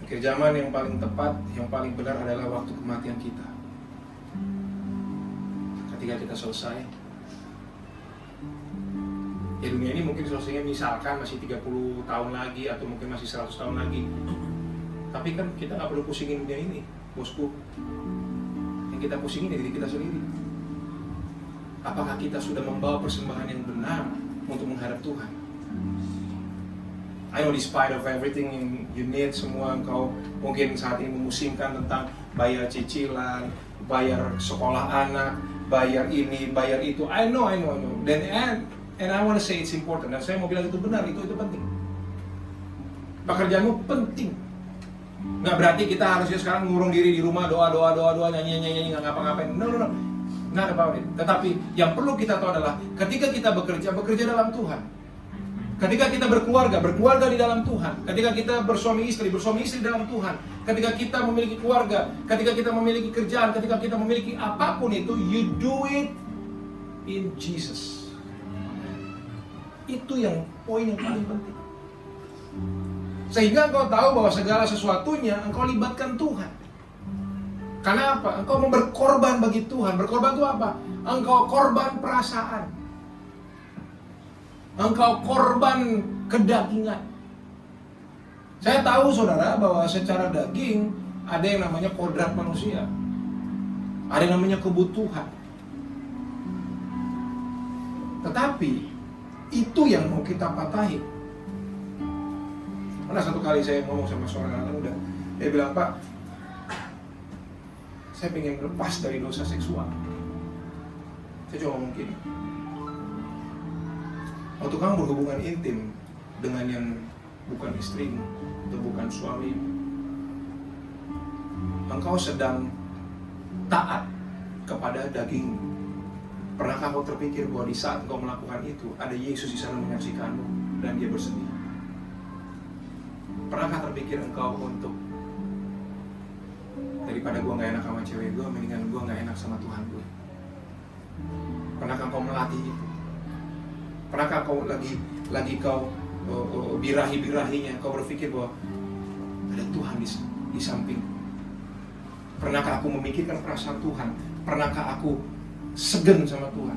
akhir zaman yang paling tepat, yang paling benar adalah waktu kematian kita. Ketika kita selesai, ya dunia ini mungkin selesainya misalkan masih 30 tahun lagi atau mungkin masih 100 tahun lagi. Tapi kan kita nggak perlu pusingin dunia ini, bosku. Yang kita pusingin diri kita sendiri. Apakah kita sudah membawa persembahan yang benar untuk menghadap Tuhan? I know despite of everything you need, semua engkau mungkin saat ini memusimkan tentang bayar cicilan, bayar sekolah anak, bayar ini, bayar itu. I know. And I want to say it's important. Dan saya mau bilang itu benar, itu penting. Pekerjaanmu penting. Nggak berarti kita harusnya sekarang ngurung diri di rumah, doa, nyanyi, nggak ngapa-ngapain. No. Not about it. Tetapi yang perlu kita tahu adalah ketika kita bekerja dalam Tuhan. Ketika kita berkeluarga di dalam Tuhan. Ketika kita bersuami istri dalam Tuhan. Ketika kita memiliki keluarga, ketika kita memiliki kerjaan, ketika kita memiliki apapun itu, you do it in Jesus. Itu yang poin yang paling penting. Sehingga engkau tahu bahwa segala sesuatunya engkau libatkan Tuhan. Karena apa? Engkau mau berkorban bagi Tuhan. Berkorban itu apa? Engkau korban perasaan. Engkau korban kedagingan. Saya tahu saudara bahwa secara daging ada yang namanya kodrat manusia. Ada yang namanya kebutuhan. Tetapi itu yang mau kita patahin. Pernah satu kali saya ngomong sama seorang anak muda, dia bilang, Pak, saya pengen lepas dari dosa seksual. Saya cuma ngomong gini, waktu kamu berhubungan intim dengan yang bukan istrimu atau bukan suamimu, engkau sedang taat kepada dagingmu. Pernahkah kau terpikir bahwa di saat engkau melakukan itu, ada Yesus di sana menyaksikanmu dan dia bersedih? Pernahkah terpikir engkau untuk daripada gua gak enak sama cewek gua, mendingan gua gak enak sama Tuhan gua? Pernahkah kau melatih itu? Pernahkah kau lagi kau birahi-birahinya, kau berpikir bahwa ada Tuhan di samping? Pernahkah aku memikirkan perasaan Tuhan? Pernahkah aku segen sama Tuhan?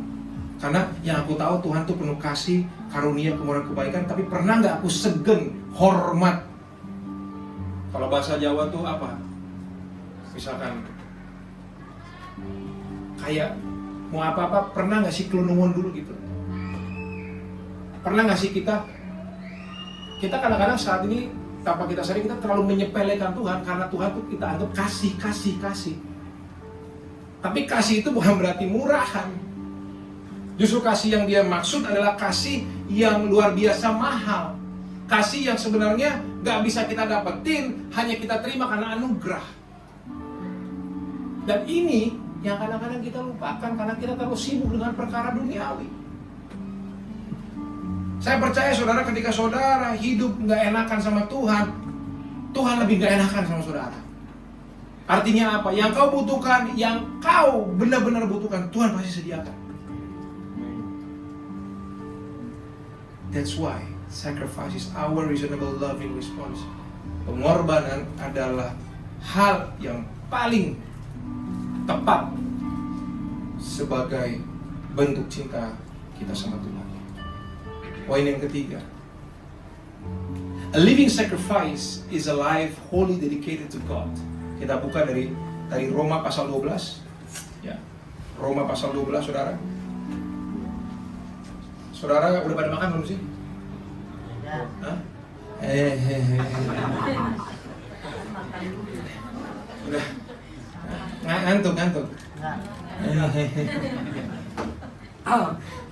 Karena yang aku tahu Tuhan tuh penuh kasih, karunia, kemurahan, kebaikan. Tapi pernah gak aku segen, hormat? Kalau bahasa Jawa tuh apa? Misalkan kayak mau apa-apa, pernah gak sih kelunungan dulu gitu? Pernah gak sih kita kadang-kadang saat ini tanpa kita sadari kita terlalu menyepelekan Tuhan, karena Tuhan tuh kita anggap kasih. Tapi kasih itu bukan berarti murahan. Justru kasih yang dia maksud adalah kasih yang luar biasa mahal. Kasih yang sebenarnya gak bisa kita dapetin, hanya kita terima karena anugerah. Dan ini yang kadang-kadang kita lupakan karena kita terlalu sibuk dengan perkara duniawi. Saya percaya saudara, ketika saudara hidup gak enakan sama Tuhan, Tuhan lebih gak enakan sama saudara. Artinya apa? Yang kau butuhkan, yang kau benar-benar butuhkan, Tuhan pasti sediakan. That's why sacrifice is our reasonable loving response. Pengorbanan adalah hal yang paling tepat sebagai bentuk cinta kita sama Tuhan. Poin yang ketiga, a living sacrifice is a life wholly dedicated to God. Kita buka dari Roma pasal 12. Ya, Roma pasal 12, saudara. Saudara udah pada makan belum sih? Hah? Udah. Ngantuk.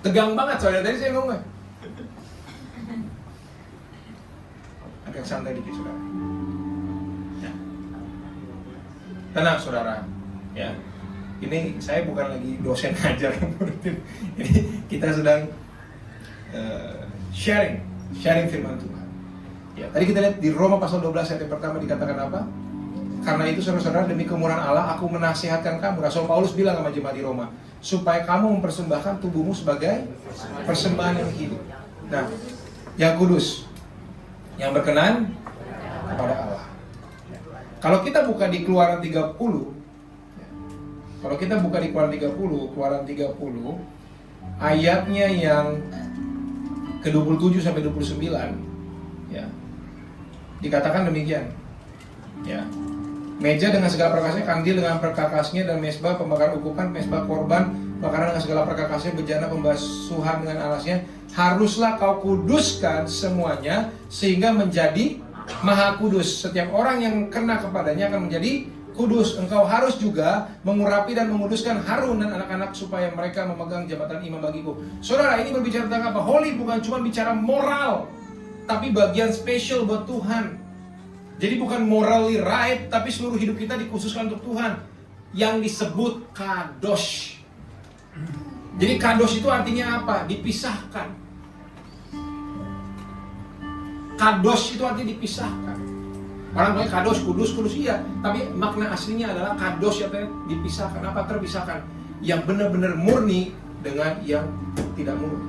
Tegang banget soalnya tadi saya ngomong. Agak santai dikit, saudara. Ya. Tenang, saudara. Ya. Ini saya bukan lagi dosen ngajar. Ini kita sedang sharing firman Tuhan. Ya, tadi kita lihat di Roma pasal 12 ayat yang pertama dikatakan apa? Karena itu saudara-saudara, demi kemurahan Allah aku menasihatkan kamu. Rasul Paulus bilang sama jemaat di Roma, supaya kamu mempersembahkan tubuhmu sebagai persembahan yang hidup. Nah, yang kudus, yang berkenan kepada Allah. Kalau kita buka di Keluaran 30, Keluaran 30, ayatnya yang ke-27 sampai 29, ya, dikatakan demikian, ya. Meja dengan segala perkakasnya, kandil dengan perkakasnya, dan mesbah pembakaran ukukan, mesbah korban bakaran dengan segala perkakasnya, bejana pembasuhan dengan alasnya, haruslah kau kuduskan semuanya sehingga menjadi maha kudus. Setiap orang yang kena kepadanya akan menjadi kudus. Engkau harus juga mengurapi dan menguduskan Harun dan anak-anak supaya mereka memegang jabatan imam bagiku. Saudara, ini berbicara tentang apa? Holy bukan cuma bicara moral, tapi bagian spesial buat Tuhan. Jadi bukan morally right, tapi seluruh hidup kita dikhususkan untuk Tuhan, yang disebut kadosh. Jadi kadosh itu artinya apa? Dipisahkan. Kadosh itu artinya dipisahkan. Orang bilang kadosh, kudus, iya. Tapi makna aslinya adalah kadosh, artinya dipisahkan. Apa terpisahkan? Yang benar-benar murni dengan yang tidak murni.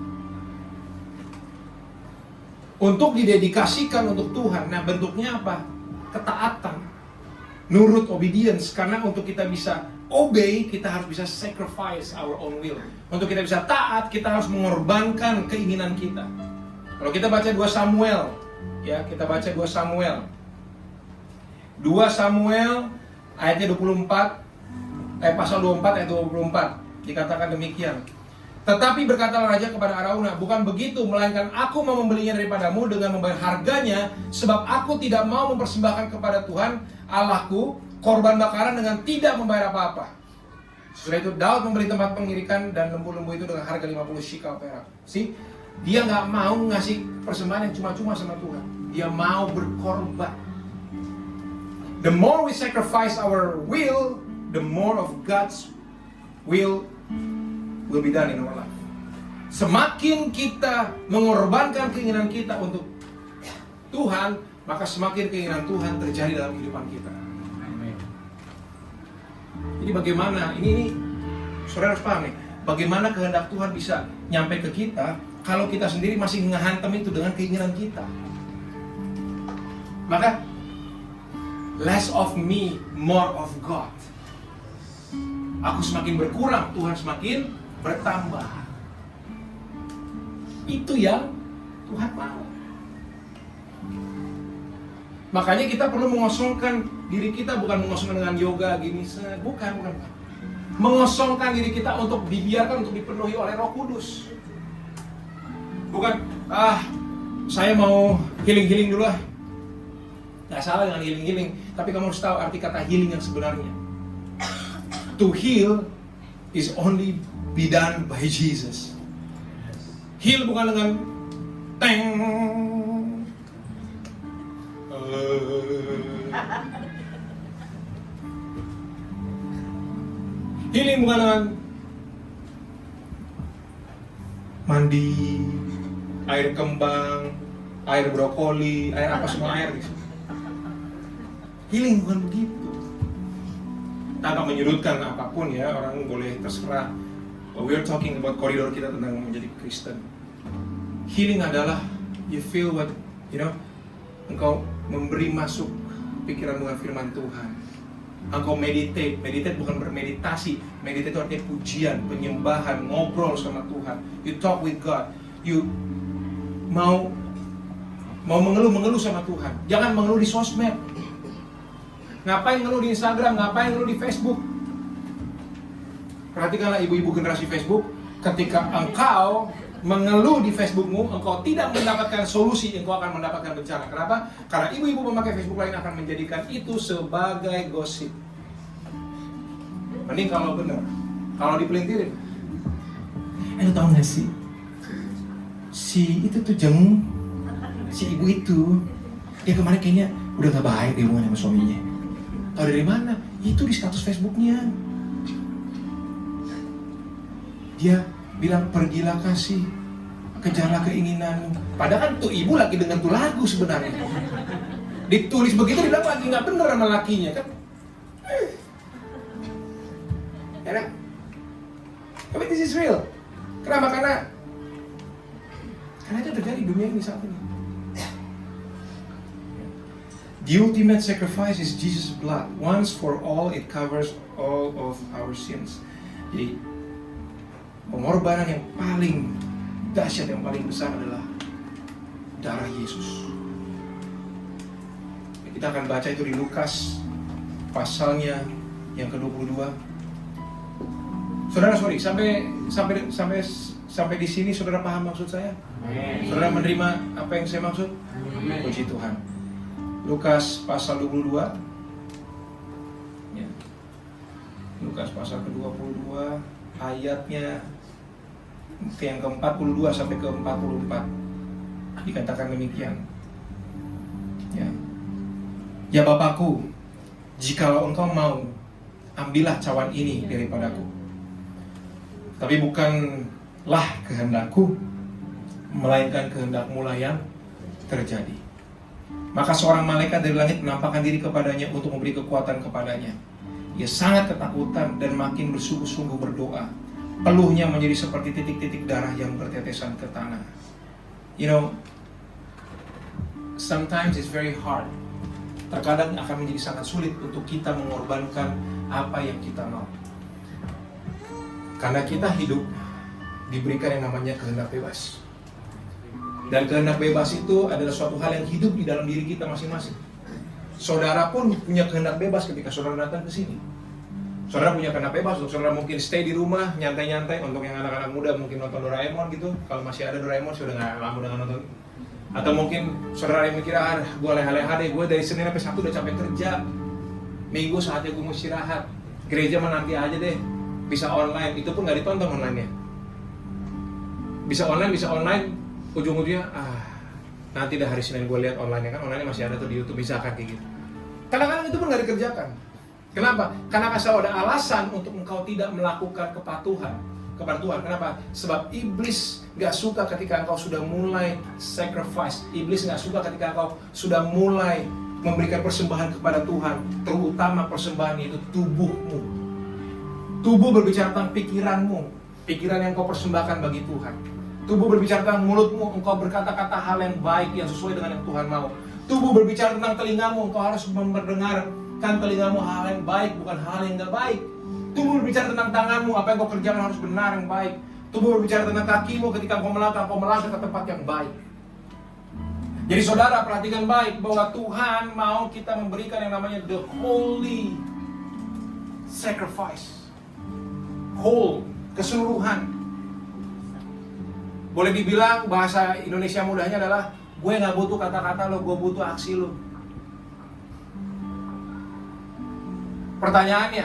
Untuk didedikasikan untuk Tuhan. Nah, bentuknya apa? Ketaatan, nurut, obedience. Karena untuk kita bisa obey, kita harus bisa sacrifice our own will. Untuk kita bisa taat, kita harus mengorbankan keinginan kita. Kalau kita baca 2 Samuel, ya, kita baca 2 Samuel ayatnya 24, pasal 24 ayat 24, dikatakan demikian. Tetapi berkatalah raja kepada Arauna, bukan begitu, melainkan aku mau membelinya daripadamu dengan membayar harganya, sebab aku tidak mau mempersembahkan kepada Tuhan Allahku korban bakaran dengan tidak membayar apa-apa. Setelah itu Daud membeli tempat pengirikan dan lembu-lembu itu dengan harga 50 shikal perak. Dia nggak mau ngasih persembahan yang cuma-cuma sama Tuhan. Dia mau berkorban. The more we sacrifice our will, the more of God's will be done in our life. Semakin kita mengorbankan keinginan kita untuk Tuhan, maka semakin keinginan Tuhan terjadi dalam kehidupan kita. Amen. Jadi bagaimana, ini saudara harus paham nih, bagaimana kehendak Tuhan bisa nyampe ke kita kalau kita sendiri masih ngehantem itu dengan keinginan kita. Maka less of me, more of God. Aku semakin berkurang, Tuhan semakin bertambah. Itu yang Tuhan mau. Makanya kita perlu mengosongkan diri kita, bukan mengosongkan dengan yoga gini, bukan. Mengosongkan diri kita untuk dibiarkan untuk dipenuhi oleh Roh Kudus. Bukan, saya mau healing dulu lah. Gak salah dengan healing, tapi kamu harus tahu arti kata healing yang sebenarnya. To heal is only be done by Jesus. Heal bukan dengan teng. Healing bukan dengan mandi, air kembang, air brokoli, air apa semua air gitu. Healing bukan begitu. Tanpa menyudutkan apapun ya, orang boleh terserah. But we are talking about koridor kita tentang menjadi Kristen. Healing adalah you feel what, engkau memberi masuk pikiran dengan firman Tuhan. Engkau meditate bukan bermeditasi. Meditate itu artinya pujian, penyembahan, ngobrol sama Tuhan. You talk with God. You mau mengeluh sama Tuhan. Jangan mengeluh di sosmed. Ngapain ngeluh di Instagram, ngapain ngeluh di Facebook? Perhatikanlah ibu-ibu generasi Facebook, ketika engkau mengeluh di Facebookmu, engkau tidak mendapatkan solusi, engkau akan mendapatkan bencana. Kenapa? Karena ibu-ibu pemakai Facebook lain akan menjadikan itu sebagai gosip. Mending kalau benar, kalau dipelintirin. Lu tau gak sih? Si itu tuh si ibu itu, dia kemarin kayaknya udah gak baik dia hubungan sama suaminya. Tahu dari mana? Itu di status Facebooknya. Dia bilang, pergilah kasih, kejarlah keinginanmu. Padahal kan tuh ibu lagi dengan tuh lagu sebenarnya. Ditulis begitu, dia bilang lagi nggak bener sama lakinya kan. Enak. Tapi this is real. Kenapa? Karena itu terjadi di dunia ini saat ini. The ultimate sacrifice is Jesus' blood. Once for all, it covers all of our sins. Jadi, pengorbanan yang paling dahsyat, yang paling besar adalah darah Yesus. Kita akan baca itu di Lukas pasalnya yang ke-22. Saudara, sampai di sini saudara paham maksud saya? Saudara menerima apa yang saya maksud? Puji Tuhan. Lukas pasal 22. Ya. Lukas pasal ke-22 ayatnya yang ke-42 sampai ke-44. Dikatakan demikian. Ya Bapakku, jikalau engkau mau, ambillah cawan ini daripadaku. Tapi bukanlah kehendakku, melainkan kehendakmu lah yang terjadi. Maka seorang malaikat dari langit menampakkan diri kepadanya untuk memberi kekuatan kepadanya. Ia sangat ketakutan dan makin bersungguh-sungguh berdoa. Peluhnya menjadi seperti titik-titik darah yang bertetesan ke tanah. You know, sometimes it's very hard. Terkadang akan menjadi sangat sulit untuk kita mengorbankan apa yang kita mau. Karena kita hidup diberikan yang namanya kehendak bebas. Dan kehendak bebas itu adalah suatu hal yang hidup di dalam diri kita masing-masing. Saudara pun punya kehendak bebas ketika saudara datang ke sini. Saudara punya kehendak bebas untuk saudara mungkin stay di rumah, nyantai-nyantai. Untuk yang anak-anak muda mungkin nonton Doraemon gitu. Kalau masih ada Doraemon, sudah nggak lama udah nggak nonton. Atau mungkin saudara yang mikir, gue leha-leha deh, gue dari Senin sampai Sabtu udah capek kerja. Minggu saatnya gue mau istirahat. Gereja mah nanti aja deh. Bisa online, itu pun nggak ditonton online-nya. Bisa online, ujung-ujungnya, nanti dah hari Senin gue lihat online-nya, kan online masih ada tuh di YouTube, bisa kan kayak gitu. Kadang-kadang itu pun nggak dikerjakan. Kenapa? Karena selalu ada alasan untuk engkau tidak melakukan kepatuhan kepada Tuhan. Kenapa? Sebab iblis gak suka ketika engkau sudah mulai sacrifice. Iblis gak suka ketika engkau sudah mulai memberikan persembahan kepada Tuhan. Terutama persembahan itu tubuhmu. Tubuh berbicara tentang pikiranmu. Pikiran yang kau persembahkan bagi Tuhan. Tubuh berbicara tentang mulutmu. Engkau berkata-kata hal yang baik yang sesuai dengan yang Tuhan mau. Tubuh berbicara tentang telingamu. Engkau harus mendengarkan telingamu hal yang baik, bukan hal yang gak baik. Tubuh berbicara tentang tanganmu, apa yang kau kerjakan harus benar, yang baik. Tubuh berbicara tentang kakimu, ketika kau melangkah ke tempat yang baik. Jadi saudara, perhatikan baik bahwa Tuhan mau kita memberikan yang namanya the holy sacrifice. Whole, keseluruhan. Boleh dibilang bahasa Indonesia mudahnya adalah, gue gak butuh kata-kata lo, gue butuh aksi lo. Pertanyaannya,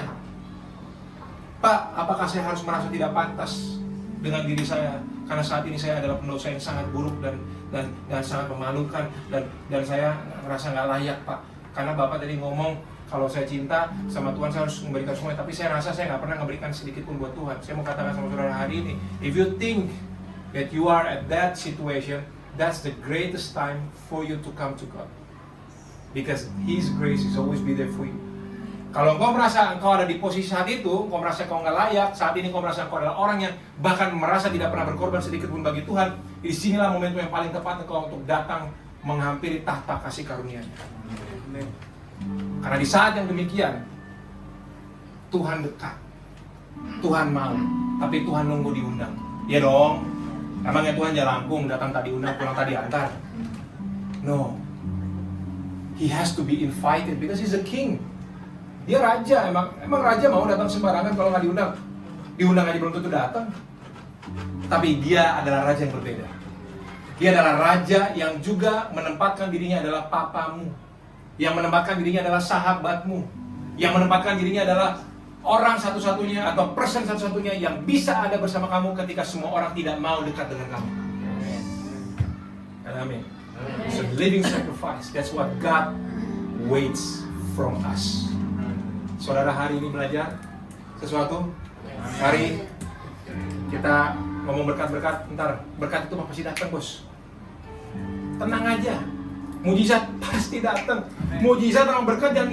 Pak, apakah saya harus merasa tidak pantas dengan diri saya? Karena saat ini saya adalah pendosa yang sangat buruk dan sangat memalukan dan saya merasa nggak layak, Pak. Karena Bapak tadi ngomong kalau saya cinta sama Tuhan saya harus memberikan semuanya, tapi saya rasa saya nggak pernah memberikan sedikit pun buat Tuhan. Saya mau katakan sama saudara hari ini, if you think that you are at that situation, that's the greatest time for you to come to God, because His grace is always be there for you. Kalau engkau merasa engkau ada di posisi saat itu, engkau merasa engkau nggak layak, saat ini engkau merasa engkau adalah orang yang bahkan merasa tidak pernah berkorban sedikit pun bagi Tuhan, disinilah momentum yang paling tepat engkau untuk datang menghampiri tahta kasih karunia-Nya. Karena di saat yang demikian, Tuhan dekat, Tuhan mau, tapi Tuhan nunggu diundang. Ya dong, emangnya Tuhan jalangkung, datang tadi undang, pulang tadi antar? No, He has to be invited because He's a king. Dia raja, emang raja mau datang sembarangan kalau nggak diundang? Diundang aja belum tentu datang. Tapi dia adalah raja yang berbeda. Dia adalah raja yang juga menempatkan dirinya adalah papamu, yang menempatkan dirinya adalah sahabatmu, yang menempatkan dirinya adalah orang satu-satunya atau person satu-satunya yang bisa ada bersama kamu ketika semua orang tidak mau dekat dengan kamu. Amin. So living sacrifice, that's what God waits from us. Saudara hari ini belajar sesuatu? Mari kita ngomong berkat-berkat. Ntar berkat itu pasti datang, bos. Tenang aja, mujizat pasti datang. Mujizat sama berkat yang